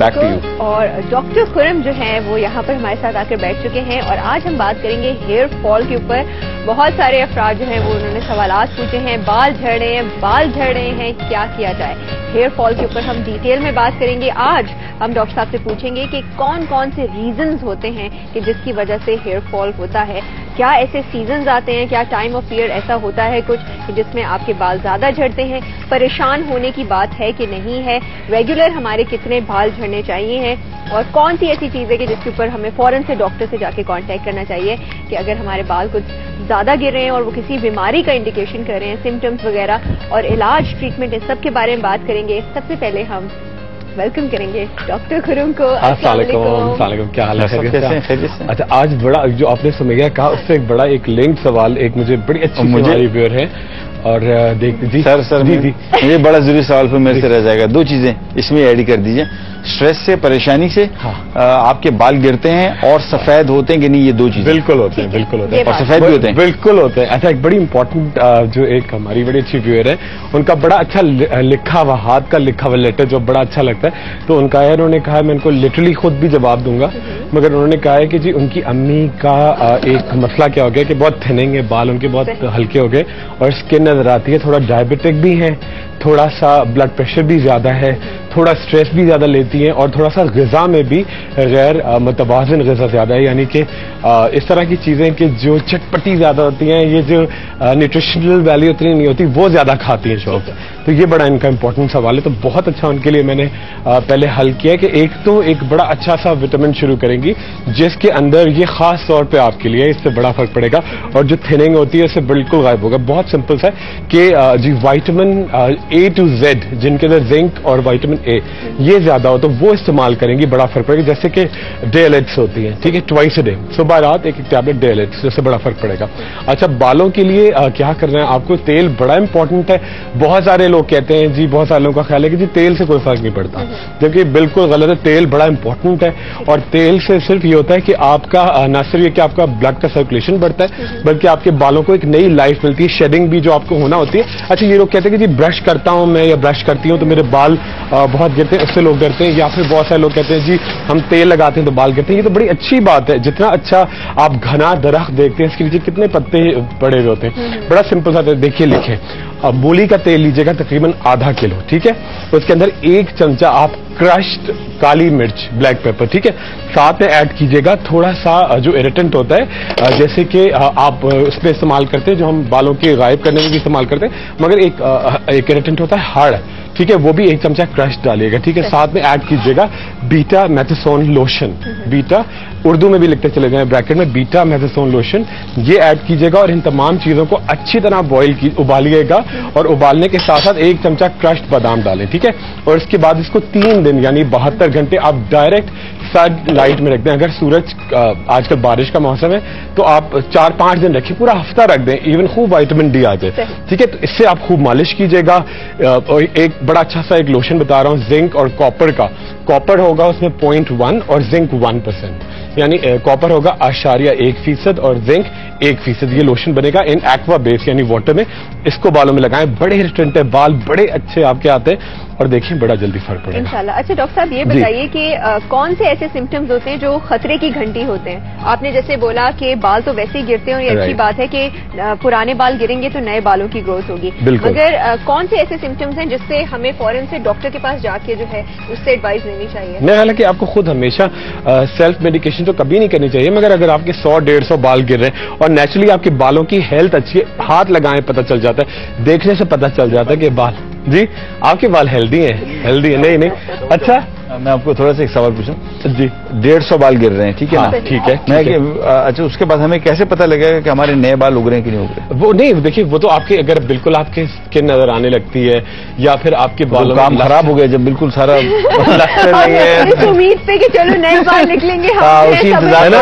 Back to you. और doctor Khurram जो हैं वो यहाँ पर हमारे साथ आकर बैठ चुके हैं और आज हम बात करेंगे हेयर फॉल के ऊपर। बहुत सारे अफराद जो हैं वो उन्होंने सवालात पूछे हैं, बाल झड़ रहे हैं, क्या किया जाए। हेयर फॉल के ऊपर हम डिटेल में बात करेंगे। आज हम डॉक्टर साहब से पूछेंगे कि कौन कौन से रीजंस होते हैं कि जिसकी वजह से हेयर फॉल होता है, क्या ऐसे सीजन्स आते हैं, क्या टाइम ऑफ ईयर ऐसा होता है कुछ जिसमें आपके बाल ज्यादा झड़ते हैं, परेशान होने की बात है कि नहीं है, रेगुलर हमारे कितने बाल झड़ने चाहिए हैं, और कौन सी ऐसी चीज है कि जिसके ऊपर हमें फौरन से डॉक्टर से जाके कांटेक्ट करना चाहिए कि अगर हमारे बाल कुछ ज्यादा गिर रहे हैं और वो किसी बीमारी का इंडिकेशन कर रहे हैं, सिम्टम्स वगैरह, और इलाज, ट्रीटमेंट, इस सब के बारे में बात करेंगे। सबसे पहले हम वेलकम करेंगे डॉक्टर खुरम को। अस्सलाम वालेकुम, क्या हाल है? अच्छा, आज बड़ा जो आपने सुमैया कहा उससे एक बड़ा एक लिंक सवाल, एक मुझे बड़ी अच्छी हमारी व्यूअर है और देख जी सर मुझे बड़ा जरूरी सवाल पर मेरे से रह जाएगा। दो चीजें इसमें ऐड कर दीजिए, स्ट्रेस से, परेशानी से आपके बाल गिरते हैं और सफेद होते हैं कि नहीं, ये दो चीजें बिल्कुल होते हैं और सफेद भी होते हैं, बिल्कुल होते हैं। अच्छा, एक बड़ी इंपॉर्टेंट जो एक हमारी बड़ी अच्छी व्यूअर है, उनका बड़ा अच्छा लिखा हुआ, हाथ का लिखा हुआ लेटर जो बड़ा अच्छा लगता है, तो उनका है, उन्होंने कहा मैं इनको लिटरली खुद भी जवाब दूंगा, मगर उन्होंने कहा है कि जी उनकी अम्मी का एक मसला क्या हो गया कि बहुत थिनिंग है, बाल उनके बहुत हल्के हो गए और स्किन नजर आती है, थोड़ा डायबिटिक भी है, थोड़ा सा ब्लड प्रेशर भी ज्यादा है, थोड़ा स्ट्रेस भी ज्यादा लेती हैं और थोड़ा सा ग़िज़ा में भी गैर मतवाज़िन ग़िज़ा ज्यादा है, यानी कि इस तरह की चीजें कि जो चटपटी ज्यादा होती हैं, ये जो न्यूट्रिशनल वैल्यू उतनी नहीं होती वो ज्यादा खाती हैं शौक। तो ये बड़ा इनका इंपॉर्टेंट सवाल है, तो बहुत अच्छा उनके लिए मैंने पहले हल किया कि एक तो एक बड़ा अच्छा सा विटामिन शुरू करेंगी जिसके अंदर ये खास तौर पे आपके लिए इससे बड़ा फर्क पड़ेगा और जो थिनिंग होती है इससे बिल्कुल गायब होगा। बहुत सिंपल सा है कि जी विटामिन A to Z जिनके अंदर जिंक और विटामिन A ये ज्यादा हो तो वो इस्तेमाल करेंगे, बड़ा फर्क पड़ेगा। जैसे कि डेलेट्स होती हैं, ठीक है, ट्वाइस अ डे, सुबह रात एक टैबलेट डेलेट्स, जिससे बड़ा फर्क पड़ेगा। अच्छा, बालों के लिए क्या करना है आपको, तेल बड़ा इंपॉर्टेंट है। बहुत सारे लोग कहते हैं जी, बहुत सारे लोगों का ख्याल है कि जी तेल से कोई फर्क नहीं पड़ता, जबकि बिल्कुल गलत है। तेल बड़ा इंपॉर्टेंट है और तेल से सिर्फ ये होता है कि आपका न सिर्फ ये कि आपका ब्लड का सर्कुलेशन बढ़ता है बल्कि आपके बालों को एक नई लाइफ मिलती है, शेडिंग भी जो आपको होना होती है। अच्छा, ये लोग कहते हैं कि जी ब्रश करता हूं मैं या ब्रश करती हूं तो मेरे बाल बहुत गिरते हैं, उससे लोग डरते हैं, या फिर बहुत सारे लोग कहते हैं जी हम तेल लगाते हैं तो बाल गिरते हैं। ये तो बड़ी अच्छी बात है, जितना अच्छा आप घना दरख्त देखते हैं इसके नीचे कितने पत्ते पड़े हुए होते हैं। बड़ा सिंपल सा देखिए, लिखे मूली का तेल लीजिएगा तकरीबन आधा किलो, ठीक है, उसके अंदर 1 चमचा आप क्रश्ड काली मिर्च, ब्लैक पेपर, ठीक है, साथ में ऐड कीजिएगा थोड़ा सा जो इरिटेंट होता है, जैसे कि आप उसमें इस्तेमाल करते हैं जो हम बालों के गायब करने में भी इस्तेमाल करते हैं, मगर एक इरिटेंट होता है हार्ड, ठीक है, वो भी 1 चमचा क्रश डालिएगा, ठीक है। साथ में ऐड कीजिएगा बीटा मैथेसोन लोशन, बीटा उर्दू में भी लिखते चले जाएं ब्रैकेट में, बीटा मैथेसोन लोशन, ये ऐड कीजिएगा और इन तमाम चीजों को अच्छी तरह उबालिएगा और उबालने के साथ साथ 1 चमचा क्रश्ड बादाम डालें, ठीक है, और इसके बाद इसको 3 दिन यानी 72 घंटे आप डायरेक्ट सनलाइट में रख दें। अगर सूरज आजकल बारिश का मौसम है तो आप 4-5 दिन रखिए, पूरा हफ्ता रख दें, इवन खूब विटामिन डी आ जाए, ठीक है। तो इससे आप खूब मालिश कीजिएगा। और एक बड़ा अच्छा सा एक लोशन बता रहा हूं जिंक और कॉपर का, कॉपर होगा उसमें 0.1 और जिंक 1%, यानी कॉपर होगा 0.1% और जिंक 1%। ये लोशन बनेगा इन एक्वा बेस यानी वाटर में, इसको बालों में लगाएं, बड़े रिस्टेंट है, बाल बड़े अच्छे आपके आते हैं और देखिए बड़ा जल्दी फर्क पड़ेगा इंशाल्लाह। अच्छा डॉक्टर साहब, ये बताइए कि कौन से ऐसे सिम्टम्स होते हैं जो खतरे की घंटी होते हैं? आपने जैसे बोला कि बाल तो वैसे ही गिरते हैं और ये अच्छी बात है कि पुराने बाल गिरेंगे तो नए बालों की ग्रोथ होगी, मगर कौन से ऐसे सिम्टम्स हैं जिससे हमें फौरन से डॉक्टर के पास जाके जो है उससे एडवाइस लेनी चाहिए? नहीं, हालांकि आपको खुद हमेशा सेल्फ मेडिकेशन तो कभी नहीं करनी चाहिए, मगर अगर आपके 100-150 बाल गिर रहे हैं और नेचुरली आपके बालों की हेल्थ अच्छी है, हाथ लगाएं पता चल जाता है, देखने से पता चल जाता है कि बाल जी आपके बाल हेल्दी हैं, नहीं। अच्छा, मैं आपको थोड़ा सा एक सवाल पूछूं जी, 150 बाल गिर रहे हैं, ठीक है ना, ठीक है, अच्छा, उसके बाद हमें कैसे पता लगेगा कि हमारे नए बाल उग रहे हैं कि नहीं उग रहे? वो नहीं, देखिए वो तो आपके अगर बिल्कुल आपके स्किन नजर आने लगती है या फिर आपके बालों काम खराब हो गया जब बिल्कुल सारा नहीं है, उम्मीद पे कि चलो नए बाल निकलेंगे, उसी इंतजार में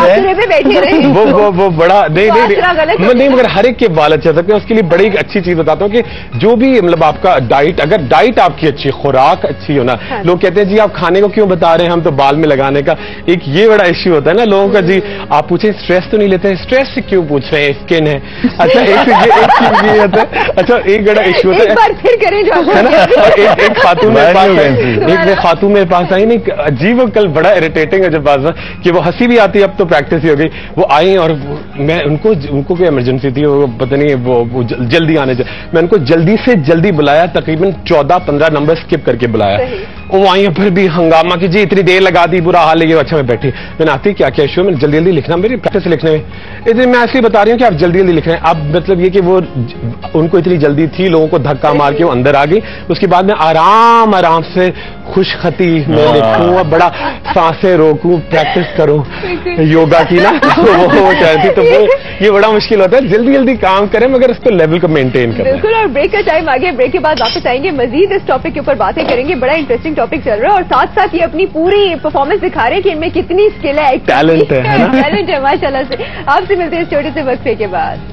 वो बड़ा नहीं, मगर हर एक के बाल अच्छे सकते हैं। उसके लिए बड़ी अच्छी चीज बताता हूँ कि जो भी मतलब आपका डाइट, अगर डाइट आपकी अच्छी, खुराक अच्छी हो ना, लोग कहते हैं जी आप खाने लगाने को क्यों बता रहे हैं हम, तो बाल में लगाने का एक ये बड़ा इश्यू होता है ना लोगों का। जी आप पूछें स्ट्रेस तो नहीं लेते हैं, स्ट्रेस से क्यों पूछ रहे हैं, स्किन है। अच्छा एक चीज ये होता है, अच्छा एक बड़ा इश्यू होता है, एक बार फिर करें जो है ना। एक खातून मेरे पास एक खातून मेरे पास आई, नहीं अजीब, कल बड़ा इरिटेटिंग है जब बात कि वो हंसी भी आती है, अब तो प्रैक्टिस ही हो गई। वो आई और मैं उनको कोई इमरजेंसी थी, वो पता नहीं वो जल्दी आने चाहिए, मैं उनको जल्दी से जल्दी बुलाया, तकरीबन 14-15 नंबर स्किप करके बुलाया। वो आई फिर भी हंगामा की जी इतनी देर लगा दी, बुरा हाल है। अच्छा मैं बैठी, मैंने आती क्या क्या इशू, मैंने जल्दी जल्दी लिखना, मेरी प्रैक्टिस लिखने में इतनी, मैं ऐसे बता रही हूँ कि आप जल्दी जल्दी लिख रहे हैं। अब मतलब ये कि वो उनको इतनी जल्दी थी, लोगों को धक्का मार के वो अंदर आ गई। उसके बाद में आराम आराम से खुशखती मैं लिखूँ, बड़ा सांसें रोकूं, प्रैक्टिस करूं योगा की ना, वो चाहती। तो वो ये बड़ा मुश्किल होता है, जल्दी जल्दी काम करें मगर उसको लेवल को मेंटेन करें। बिल्कुल। और ब्रेक का टाइम आ गया, ब्रेक के बाद वापस आएंगे, मजीद इस टॉपिक के ऊपर बातें करेंगे। बड़ा इंटरेस्टिंग टॉपिक चल रहा है और साथ साथ ये अपनी पूरी परफॉर्मेंस दिखा रहे हैं कि इनमें कितनी स्किल है, टैलेंट है ना? टैलेंट है माशाल्लाह से। आपसे मिलते हैं इस छोटे से वक्फे के बाद।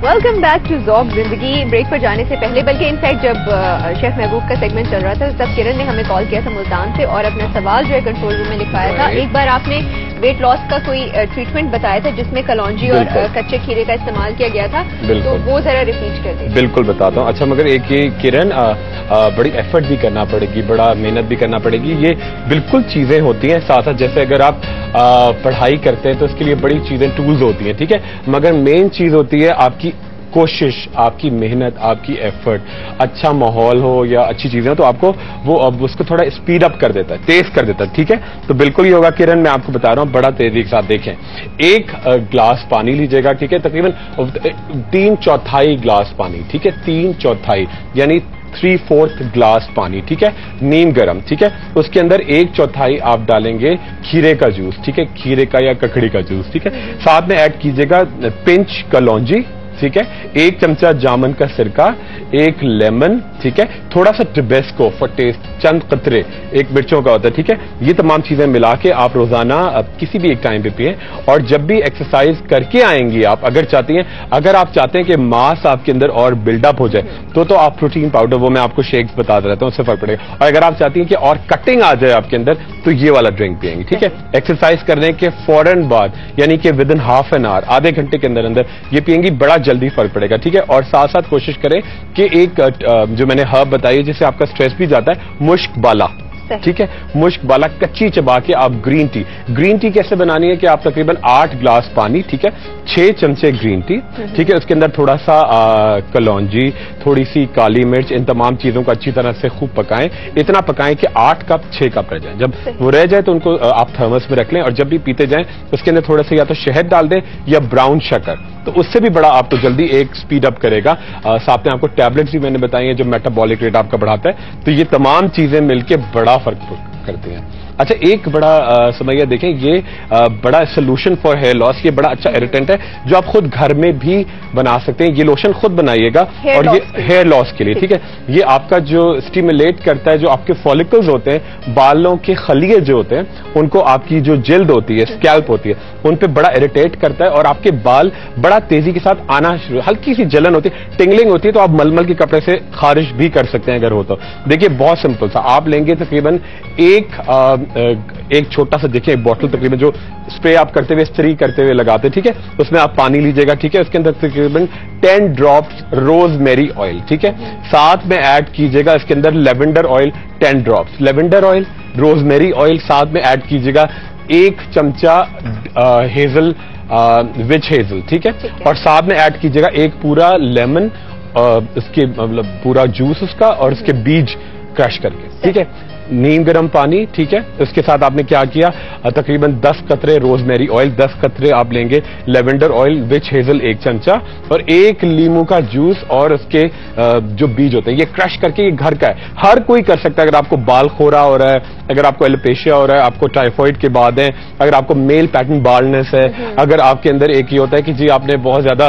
वेलकम बैक टू ज़ौक़ ज़िंदगी। ब्रेक पर जाने से पहले, बल्कि इनफैक्ट जब शेफ महबूब का सेगमेंट चल रहा था तब किरण ने हमें कॉल किया था मुल्तान से और अपना सवाल जो है कंट्रोल रूम में लिखवाया था। एक बार आपने वेट लॉस का कोई ट्रीटमेंट बताया था जिसमें कलौंजी और कच्चे खीरे का इस्तेमाल किया गया था, तो वो जरा रिपीट कर दीजिए। बिल्कुल बताता हूँ। अच्छा मगर एक ये किरण बड़ी एफर्ट भी करना पड़ेगी, बड़ा मेहनत भी करना पड़ेगी, ये बिल्कुल चीजें होती हैं साथ साथ। जैसे अगर आप पढ़ाई करते हैं तो उसके लिए बड़ी चीजें टूल्स होती हैं, ठीक है, मगर मेन चीज होती है आपकी कोशिश, आपकी मेहनत, आपकी एफर्ट। अच्छा माहौल हो या अच्छी चीजें हो तो आपको वो अब उसको थोड़ा स्पीड अप कर देता है, तेज कर देता है, ठीक है। तो बिल्कुल ये होगा किरण, मैं आपको बता रहा हूं, बड़ा तेजी के साथ देखें। एक ग्लास पानी लीजिएगा, ठीक है, तकरीबन 3/4 ग्लास पानी, ठीक है, 3/4 यानी 3/4 ग्लास पानी, ठीक है, नीम गरम, ठीक है। उसके अंदर 1/4 आप डालेंगे खीरे का जूस, ठीक है, खीरे का या ककड़ी का जूस, ठीक है। साथ में ऐड कीजिएगा पिंच कलौंजी, ठीक है, 1 चमचा जामुन का सिरका, 1 लेमन, ठीक है, थोड़ा सा टिबेस्को फॉर टेस्ट, चंद कतरे, 1 मिर्चों का होता है, ठीक है। ये तमाम चीजें मिला के आप रोजाना किसी भी एक टाइम पे पिए। और जब भी एक्सरसाइज करके आएंगी आप, अगर आप चाहते हैं कि मास आपके अंदर और बिल्डअप हो जाए तो आप प्रोटीन पाउडर, वो मैं आपको शेक्स बता देता हूँ, उससे फर्क पड़ेगा। और अगर आप चाहती हैं कि और कटिंग आ जाए आपके अंदर तो ये वाला ड्रिंक पिएंगे, ठीक है। एक्सरसाइज करने के फौरन बाद यानी कि with in half an hour, आधे घंटे के अंदर अंदर ये पिएंगी, बड़ा जल्दी फर्क पड़ेगा, ठीक है। और साथ साथ कोशिश करें कि एक जो मैंने हर्ब बताई जिससे आपका स्ट्रेस भी जाता है, मुश्क बाला, ठीक है, मुश्क बाला कच्ची चबा के आप ग्रीन टी कैसे बनानी है कि आप तकरीबन 8 ग्लास पानी, ठीक है, 6 चमचे ग्रीन टी, ठीक है, उसके अंदर थोड़ा सा कलौंजी, थोड़ी सी काली मिर्च, इन तमाम चीजों को अच्छी तरह से खूब पकाएं। इतना पकाएं कि 8 कप 6 कप रह जाए। जब वो रह जाए तो उनको आप थर्मस में रख लें और जब भी पीते जाएं उसके अंदर थोड़ा सा या तो शहद डाल दें या ब्राउन शक्कर, तो उससे भी बड़ा आपको जल्दी एक स्पीड अप करेगा। साथ में आपको टैबलेट्स भी मैंने बताई हैं जो मेटाबॉलिक रेट आपका बढ़ाता है। तो ये तमाम चीजें मिलकर बड़ा फर्क करती हैं। अच्छा एक बड़ा समझिए, देखें ये बड़ा सोल्यूशन फॉर हेयर लॉस, ये बड़ा अच्छा इरिटेंट है जो आप खुद घर में भी बना सकते हैं। ये लोशन खुद बनाइएगा और ये हेयर लॉस के लिए, ठीक है, ये आपका जो स्टिमुलेट करता है, जो आपके फॉलिकल्स होते हैं, बालों के खलिए जो होते हैं, उनको आपकी जो जिल्द होती है, स्कैल्प होती है, उन पे बड़ा इरिटेट करता है और आपके बाल बड़ा तेजी के साथ आना शुरू, हल्की सी जलन होती है, टिंगलिंग होती है, तो आप मलमल के कपड़े से खारिश भी कर सकते हैं अगर हो तो। देखिए बहुत सिंपल सा, आप लेंगे तकरीबन एक छोटा सा, देखिए एक बॉटल तकरीबन जो स्प्रे आप करते हुए, स्त्री करते हुए लगाते, ठीक है, उसमें आप पानी लीजिएगा, ठीक है, उसके अंदर तकरीबन 10 ड्रॉप्स रोजमेरी ऑयल, ठीक है, साथ में ऐड कीजिएगा इसके अंदर lavender oil 10 drops, lavender oil, rosemary oil, साथ में ऐड कीजिएगा 1 चमचा हेजल, विच हेजल, ठीक है, और साथ में ऐड कीजिएगा एक पूरा लेमन, उसके मतलब पूरा जूस उसका और उसके बीज क्रश करके, ठीक है, नीम गर्म पानी, ठीक है। उसके साथ आपने क्या किया, तकरीबन 10 कतरे रोजमेरी ऑयल, 10 कतरे आप लेंगे लेवेंडर ऑयल, विच हेजल 1 चमचा और 1 लीमू का जूस और उसके जो बीज होते हैं, ये क्रश करके, ये घर का है, हर कोई कर सकता है। अगर आपको बाल खोरा हो रहा है, अगर आपको एलोपेशिया हो रहा है, आपको टाइफॉइड के बाद है, अगर आपको मेल पैटर्न बाल्डनेस है, अगर आपके अंदर एक ही होता है कि जी आपने बहुत ज्यादा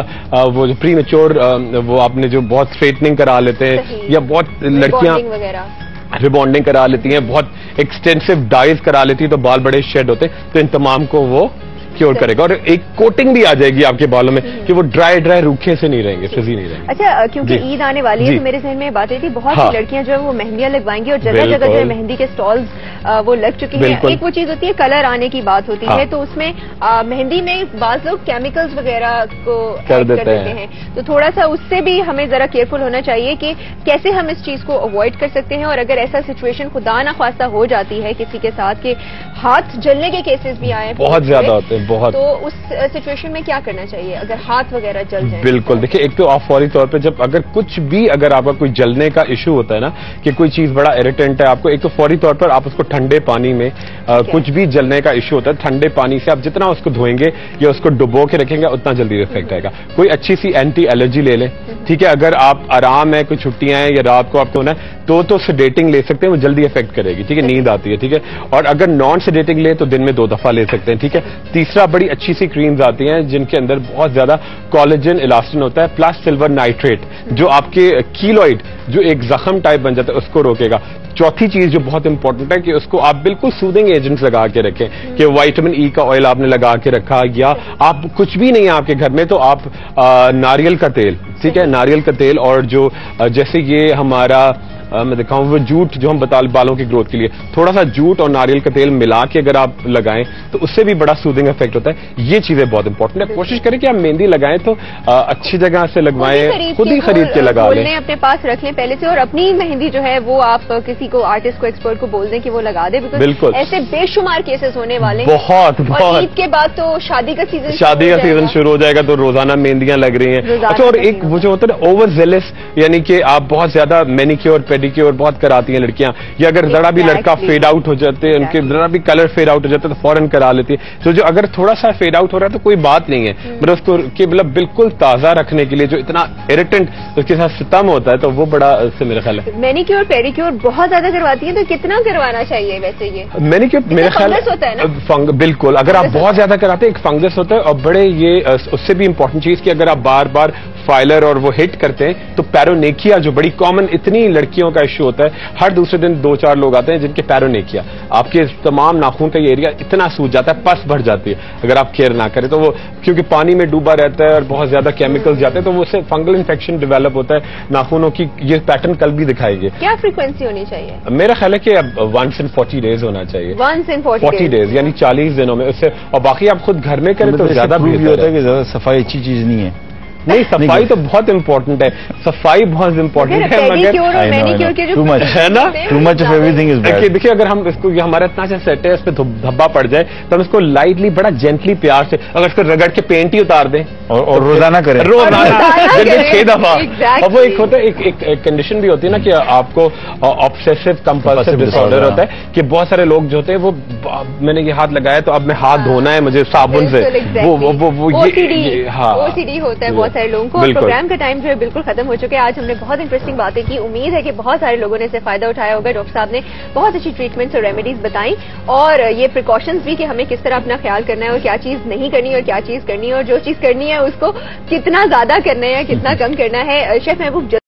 वो जो प्री मेच्योर वो आपने जो बहुत स्ट्रेटनिंग करा लेते हैं, या बहुत लड़कियां ریبانڈنگ کرا لیتی ہیں, بہت ایکسٹینسو ڈائز کرا لیتی ہیں, تو بال بڑے شیڈ ہوتے ہیں, تو ان تمام کو وہ کیور کرے گا. اور ایک کوٹنگ بھی آ جائے گی آپ کے بالوں میں کہ وہ ڈرائی روکھے سے نہیں رہیں گے, فزی نہیں رہیں گے. اچھا, کیونکہ عید آنے والی ہے تو میرے ذہن میں بات تھی بہت سی لڑکیاں جو ہے وہ مہندیاں لگوائیں گی, اور جگہ جگہ جو ہے مہندی کے سٹالز وہ لگ چکی ہیں. ایک وہ چیز ہوتی ہے کلر آنے کی بات ہوتی ہے, تو اس میں مہندی میں بعض لوگ کیمیکلز وغیرہ کو کر دیتے ہیں, تو تھوڑا سا اس سے بھی ہمیں ذرا کیئرفل ہونا چاہیے کہ کیسے ہم اس چیز کو اوائڈ کر سکتے ہیں. اور اگر ایسا سچویشن خدا نخواستہ ہو جاتی ہے کسی کے ساتھ کہ ہاتھ جلنے کے کیسز بھی آئے, بہت زیادہ ہوتے ہیں, بہت, تو اس سچویشن میں کیا کرنا چاہیے اگر ہاتھ وغیرہ جل جائیں؟ بالکل, دیکھیں ایک تو آپ فوری طور پہ جب اگر کچھ بھی اگر آپ کا کوئی جلنے کا ایشو ہوتا ہے نا, کہ کوئی چیز بڑا اریٹنٹ ہے آپ کو, ایک تو فوری طور پر آپ اس کو ٹھنڈے پانی میں, کچھ بھی جلنے کا ایشو ہوتا ہے ٹھنڈے پانی سے آپ جتنا اس کو دھوئیں گے یا اس کو ڈبو کے رکھیں گے اتنا جلدی افیکٹ آئے گا. کوئی اچھی سی اینٹی الرجی لے لیں, ٹھیک ہے. اگر آپ آرام ہے, کوئی چھٹیاں ہیں یا رات کو آپ کو ہونا ہے تو سیڈیٹنگ لے سکتے ہیں, وہ جلدی افیکٹ کرے گی, ٹھیک ہے, نیند آتی ہے, ٹھیک ہے. اور اگر نان سیڈیٹنگ لیں تو دن میں 2 دفعہ لے سکتے ہیں, ٹھیک ہے. تیسرا, بڑی اچھی سی کریمز آتی ہیں جن کے اندر بہت زیادہ کولیجن الاسٹن ہوتا ہے, پلس سلور نائٹریٹ, جو آپ کے کیلوئڈ جو ایک زخم ٹائپ بن جاتا ہے اس کو روکے گا. چوتھی چیز جو بہت امپورٹنٹ ہے کہ اس کو آپ بالکل سودنگ ایجنٹس لگا کے رکھیں, کہ وائٹامن ای کا آئل آپ نے لگا کے رکھا, یا آپ کچھ بھی نہیں ہے آپ کے گھر میں تو آپ ناریل کا تیل, ٹھیک ہے, ناریل کا تیل, اور جو جیسے یہ ہمارا میں دکھاؤں وہ جوٹ جو ہم بالوں کی گروتھ کے لیے تھوڑا سا جوٹ اور ناریل کا تیل ملا کے اگر آپ لگائیں تو اس سے بھی بڑا سودنگ افیکٹ ہوتا ہے. یہ چیزیں بہت امپورٹنٹ ہے. کوشش کریں کہ آپ مہندی لگائیں تو اچھی جگہ سے لگوائیں, خود ہی خرید کے لگا لیں, اپنے پاس رکھ لیں پہلے سے, اور اپنی مہندی جو ہے وہ آپ کسی کو آرٹسٹ کو ایکسپرٹ کو بول دیں کہ وہ لگا دے. بالکل, ایسے بے شمار کیسز ہونے والے بہت. عید کے بعد تو شادی کا سیزن شروع ہو جائے گا تو روزانہ مہندیاں لگ رہی ہیں. اچھا, اور ایک وہ جو ہوتا ہے اوور زیلس, یعنی کہ آپ بہت زیادہ مینیکیور پیڈیکیور بہت کراتے ہیں لڑکیاں, یا اگر ذرا بھی لڑکا فیڈ آؤٹ ہو جاتے ہیں, ان کے ذرا بھی کلر فیڈ آؤٹ ہو جاتا ہے تو فوراً کرا لیتی ہے. تو جو اگر تھوڑا سا فیڈ آؤٹ ہو رہا ہے تو کوئی بات نہیں ہے, مطلب اس کو کہ مطلب بالکل تازہ رکھنے کے لیے جو اتنا اریٹنٹ اس کے ساتھ ستم ہوتا ہے تو وہ بڑا اس سے میرا خیال ہے. مینیکیور پیڈیکیور بہت زیادہ کرواتی ہیں تو کتنا کروانا چاہیے ویسے؟ یہ مینیکیور میرا خیال ہے بالکل, اگر آپ بہت زیادہ کراتے ہیں ایک فنگس ہوتا ہے, اور بڑے یہ اس سے بھی امپورٹنٹ چیز کہ اگر آپ بار بار فائلر اور وہ ہٹ کرتے ہیں تو پیرونیکیا جو بڑی کامن اتنی لڑکیوں کا ایشو ہوتا ہے, ہر دوسرے دن 2-4 لوگ آتے ہیں جن کے پیرونیکیا, آپ کے تمام ناخون کا یہ ایریا اتنا سوج جاتا ہے, پس بھر جاتی ہے اگر آپ کیئر نہ کریں تو. وہ کیونکہ پانی میں ڈوبا رہتا ہے اور بہت زیادہ کیمیکلز جاتے ہیں تو وہ اس سے فنگل انفیکشن ڈیولپ ہوتا ہے ناخونوں کی. یہ پیٹرن کل بھی دکھائیں گے. کیا فریکوینسی ہونی چاہیے؟ میرا خیال ہے کہ اب 1 in 40 days ہونا چاہیے. 1 in 40 days یعنی 40 دنوں میں اس سے, اور باقی آپ خود گھر میں کریں تو زیادہ بھی ہوتا ہے کہ زیادہ صفائی اچھی چیز نہیں ہے. نہیں, صفائی تو بہت امپورٹنٹ ہے, صفائی بہت امپورٹنٹ ہے, مگر ہے نا too much of every thing is bad. دیکھیے اگر ہم اس کو ہمارا اتنا اچھا سیٹ ہے اس پہ دھبا پڑ جائے تو ہم اس کو لائٹلی بڑا جینٹلی پیار سے اگر اس کو رگڑ کے پینٹ ہی اتار دیں اور روزانہ کریں, روزانہ 6 دفعہ. اور وہ ایک ہوتا ہے ایک کنڈیشن بھی ہوتی ہے نا کہ آپ کو آبسیسو کمپلسو ڈس آرڈر ہوتا ہے کہ بہت سارے لوگ جو ہوتے ہیں وہ میں نے یہ ہاتھ لگایا تو اب میں ہاتھ دھونا ہے مجھے صابن سے, وہ OCD ہوتا ہے سارے لوگوں کو. پروگرام کا ٹائم جو ہے بالکل ختم ہو چکے. آج ہم نے بہت انٹرسٹنگ باتیں کی, امید ہے کہ بہت سارے لوگوں نے اسے فائدہ اٹھایا ہوگا. ڈاکٹر صاحب نے بہت اچھی ٹریٹمنٹس اور ریمیڈیز بتائیں, اور یہ پریکاشنز بھی کہ ہمیں کس طرح اپنا خیال کرنا ہے اور کیا چیز نہیں کرنی اور کیا چیز کرنی ہے, اور جو چیز کرنی ہے اس کو کتنا زیادہ کرنا ہے یا کتنا کم کرنا ہے. شیف محبوب